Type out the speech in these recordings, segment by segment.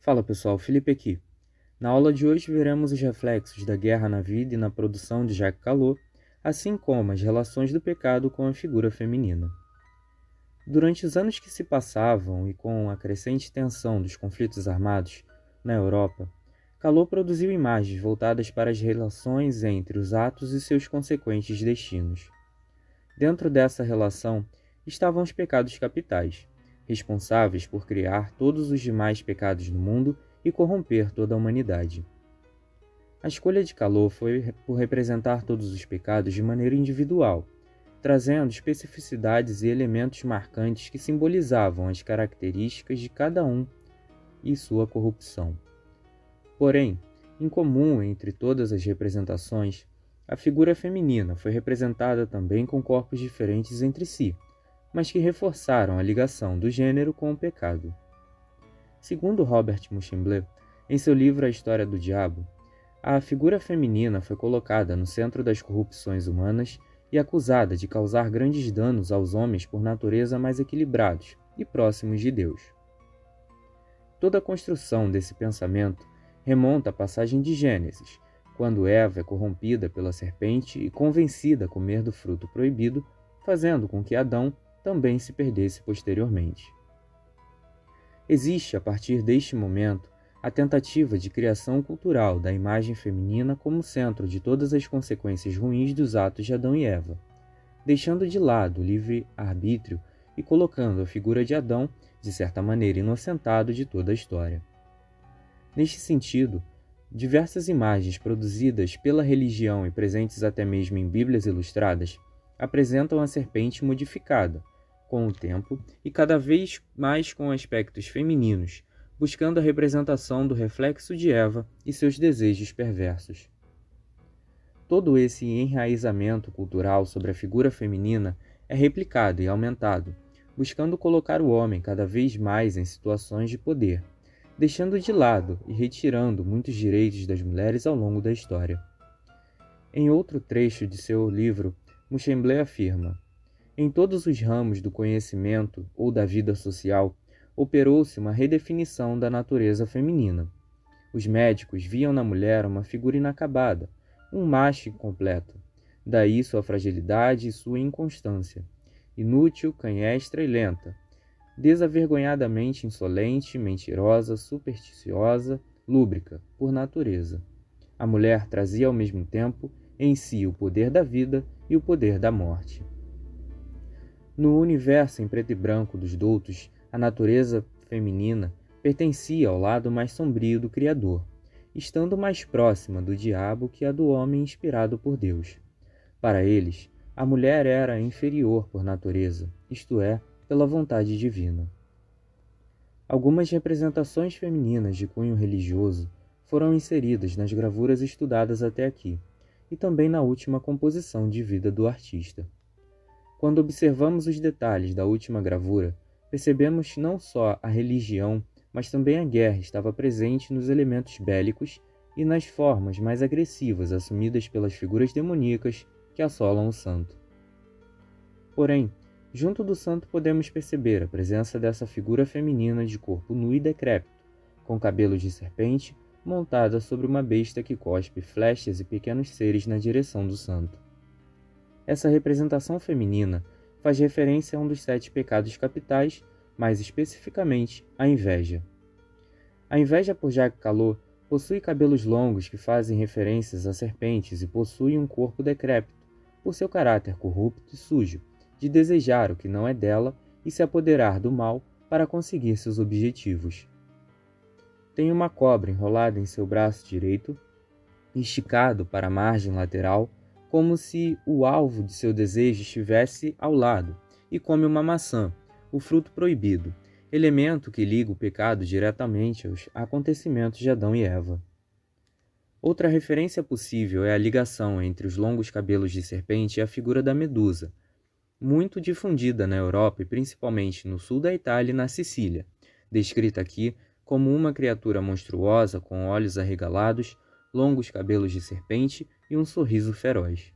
Fala pessoal, Felipe aqui. Na aula de hoje veremos os reflexos da guerra na vida e na produção de Jacques Callot, assim como as relações do pecado com a figura feminina. Durante os anos que se passavam e com a crescente tensão dos conflitos armados na Europa, Callot produziu imagens voltadas para as relações entre os atos e seus consequentes destinos. Dentro dessa relação estavam os pecados capitais, responsáveis por criar todos os demais pecados no mundo e corromper toda a humanidade. A escolha de Callot foi por representar todos os pecados de maneira individual, trazendo especificidades e elementos marcantes que simbolizavam as características de cada um e sua corrupção. Porém, em comum entre todas as representações, a figura feminina foi representada também com corpos diferentes entre si, mas que reforçaram a ligação do gênero com o pecado. Segundo Robert Muchemblé, em seu livro A História do Diabo, a figura feminina foi colocada no centro das corrupções humanas e acusada de causar grandes danos aos homens por natureza mais equilibrados e próximos de Deus. Toda a construção desse pensamento remonta à passagem de Gênesis, quando Eva é corrompida pela serpente e convencida a comer do fruto proibido, fazendo com que Adão também se perdesse posteriormente. Existe, a partir deste momento, a tentativa de criação cultural da imagem feminina como centro de todas as consequências ruins dos atos de Adão e Eva, deixando de lado o livre-arbítrio e colocando a figura de Adão, de certa maneira inocentado de toda a história. Neste sentido, diversas imagens produzidas pela religião e presentes até mesmo em Bíblias ilustradas apresentam a serpente modificada, com o tempo e cada vez mais com aspectos femininos, buscando a representação do reflexo de Eva e seus desejos perversos. Todo esse enraizamento cultural sobre a figura feminina é replicado e aumentado, buscando colocar o homem cada vez mais em situações de poder, deixando de lado e retirando muitos direitos das mulheres ao longo da história. Em outro trecho de seu livro, Muchemblé afirma: em todos os ramos do conhecimento ou da vida social, operou-se uma redefinição da natureza feminina. Os médicos viam na mulher uma figura inacabada, um macho incompleto. Daí sua fragilidade e sua inconstância. Inútil, canhestra e lenta. Desavergonhadamente insolente, mentirosa, supersticiosa, lúbrica, por natureza. A mulher trazia ao mesmo tempo em si o poder da vida e o poder da morte. No universo em preto e branco dos doutos, a natureza feminina pertencia ao lado mais sombrio do Criador, estando mais próxima do diabo que a do homem inspirado por Deus. Para eles, a mulher era inferior por natureza, isto é, pela vontade divina. Algumas representações femininas de cunho religioso foram inseridas nas gravuras estudadas até aqui, e também na última composição de vida do artista. Quando observamos os detalhes da última gravura, percebemos que não só a religião, mas também a guerra estava presente nos elementos bélicos e nas formas mais agressivas assumidas pelas figuras demoníacas que assolam o santo. Porém, junto do santo podemos perceber a presença dessa figura feminina de corpo nu e decrépito, com cabelos de serpente, montada sobre uma besta que cospe flechas e pequenos seres na direção do santo. Essa representação feminina faz referência a um dos 7 pecados capitais, mais especificamente a inveja. A inveja por Jacques Callot possui cabelos longos que fazem referências a serpentes e possui um corpo decrépito, por seu caráter corrupto e sujo, de desejar o que não é dela e se apoderar do mal para conseguir seus objetivos. Tem uma cobra enrolada em seu braço direito, esticado para a margem lateral, como se o alvo de seu desejo estivesse ao lado, e come uma maçã, o fruto proibido, elemento que liga o pecado diretamente aos acontecimentos de Adão e Eva. Outra referência possível é a ligação entre os longos cabelos de serpente e a figura da Medusa, muito difundida na Europa e principalmente no sul da Itália e na Sicília, descrita aqui como uma criatura monstruosa com olhos arregalados, longos cabelos de serpente e um sorriso feroz.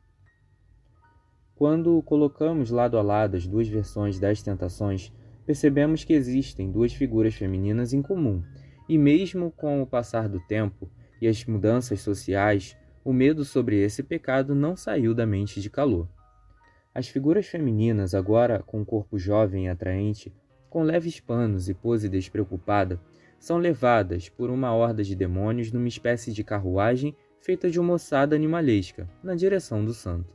Quando colocamos lado a lado as duas versões das tentações, percebemos que existem duas figuras femininas em comum E mesmo com o passar do tempo e as mudanças sociais, o medo sobre esse pecado não saiu da mente de Calô. As figuras femininas, agora com corpo jovem e atraente, com leves panos e pose despreocupada, são levadas por uma horda de demônios numa espécie de carruagem feita de uma ossada animalesca, na direção do santo.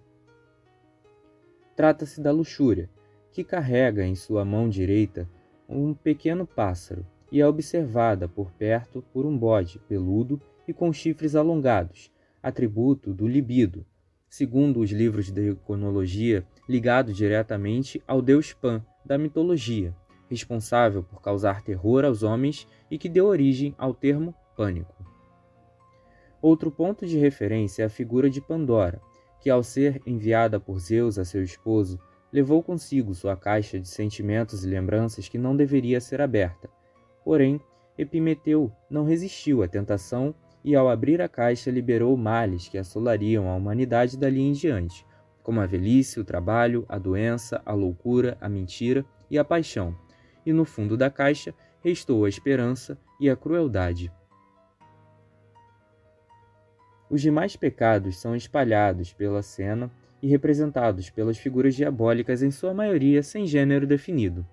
Trata-se da luxúria, que carrega em sua mão direita um pequeno pássaro e é observada por perto por um bode peludo e com chifres alongados, atributo do libido, segundo os livros de iconologia, ligado diretamente ao deus Pan da mitologia, responsável por causar terror aos homens e que deu origem ao termo pânico. Outro ponto de referência é a figura de Pandora, que ao ser enviada por Zeus a seu esposo, levou consigo sua caixa de sentimentos e lembranças que não deveria ser aberta. Porém, Epimeteu não resistiu à tentação e ao abrir a caixa liberou males que assolariam a humanidade dali em diante, como a velhice, o trabalho, a doença, a loucura, a mentira e a paixão. E no fundo da caixa restou a esperança e a crueldade. Os demais pecados são espalhados pela cena e representados pelas figuras diabólicas, em sua maioria sem gênero definido.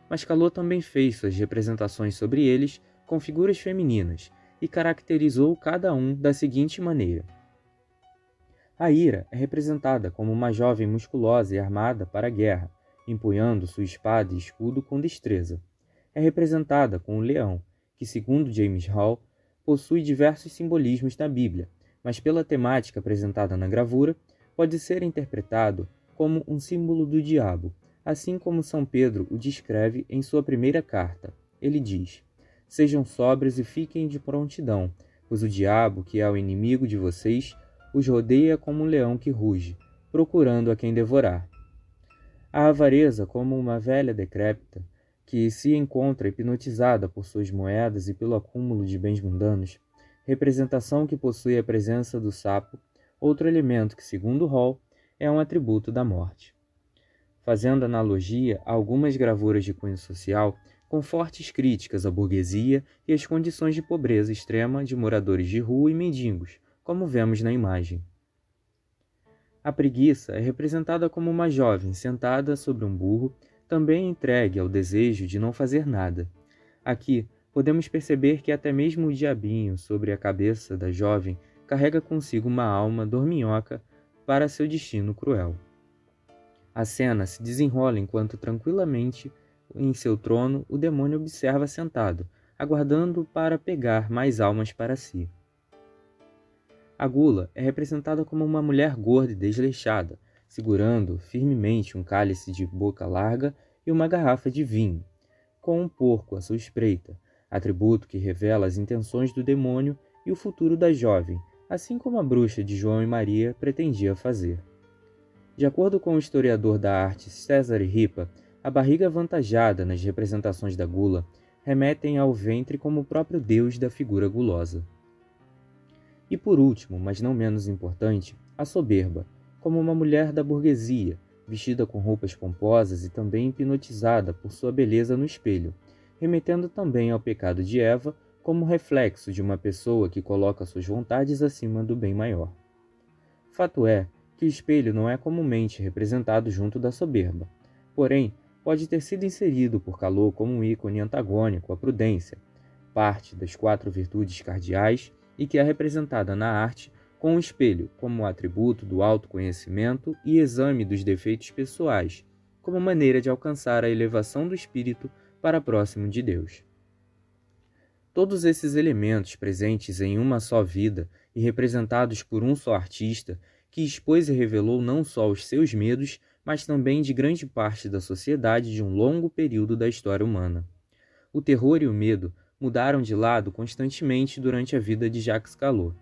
Mas Calô também fez suas representações sobre eles com figuras femininas e caracterizou cada um da seguinte maneira. A Ira é representada como uma jovem musculosa e armada para a guerra, empunhando sua espada e escudo com destreza. É representada com o leão, que, segundo James Hall, possui diversos simbolismos na Bíblia, mas pela temática apresentada na gravura, pode ser interpretado como um símbolo do diabo, assim como São Pedro o descreve em sua primeira carta. Ele diz: "Sejam sóbrios e fiquem de prontidão, pois o diabo, que é o inimigo de vocês, os rodeia como um leão que ruge, procurando a quem devorar." A avareza, como uma velha decrépita, que se encontra hipnotizada por suas moedas e pelo acúmulo de bens mundanos, representação que possui a presença do sapo, outro elemento que, segundo Hall, é um atributo da morte. Fazendo analogia a algumas gravuras de cunho social, com fortes críticas à burguesia e às condições de pobreza extrema de moradores de rua e mendigos, como vemos na imagem. A preguiça é representada como uma jovem sentada sobre um burro, também entregue ao desejo de não fazer nada. Aqui, podemos perceber que até mesmo o diabinho sobre a cabeça da jovem carrega consigo uma alma dorminhoca para seu destino cruel. A cena se desenrola enquanto tranquilamente, em seu trono, o demônio observa sentado, aguardando para pegar mais almas para si. A gula é representada como uma mulher gorda e desleixada, segurando firmemente um cálice de boca larga e uma garrafa de vinho, com um porco à sua espreita, atributo que revela as intenções do demônio e o futuro da jovem, assim como a bruxa de João e Maria pretendia fazer. De acordo com o historiador da arte César Ripa, a barriga avantajada nas representações da gula remetem ao ventre como o próprio deus da figura gulosa. E por último, mas não menos importante, a soberba, como uma mulher da burguesia, vestida com roupas pomposas e também hipnotizada por sua beleza no espelho, remetendo também ao pecado de Eva como reflexo de uma pessoa que coloca suas vontades acima do bem maior. Fato é que o espelho não é comumente representado junto da soberba, porém pode ter sido inserido por Calô como um ícone antagônico à prudência, parte das 4 virtudes cardeais, e que é representada na arte com o espelho como atributo do autoconhecimento e exame dos defeitos pessoais, como maneira de alcançar a elevação do espírito para próximo de Deus. Todos esses elementos presentes em uma só vida e representados por um só artista, que expôs e revelou não só os seus medos, mas também de grande parte da sociedade de um longo período da história humana. O terror e o medo mudaram de lado constantemente durante a vida de Jacques Calô,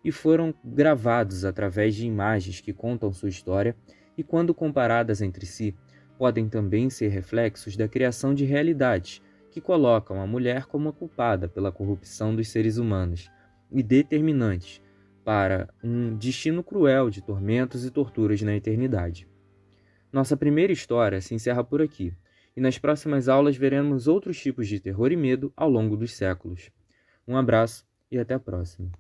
e foram gravados através de imagens que contam sua história e, quando comparadas entre si, podem também ser reflexos da criação de realidades que colocam a mulher como a culpada pela corrupção dos seres humanos e determinantes para um destino cruel de tormentos e torturas na eternidade. Nossa primeira história se encerra por aqui, e nas próximas aulas veremos outros tipos de terror e medo ao longo dos séculos. Um abraço e até a próxima.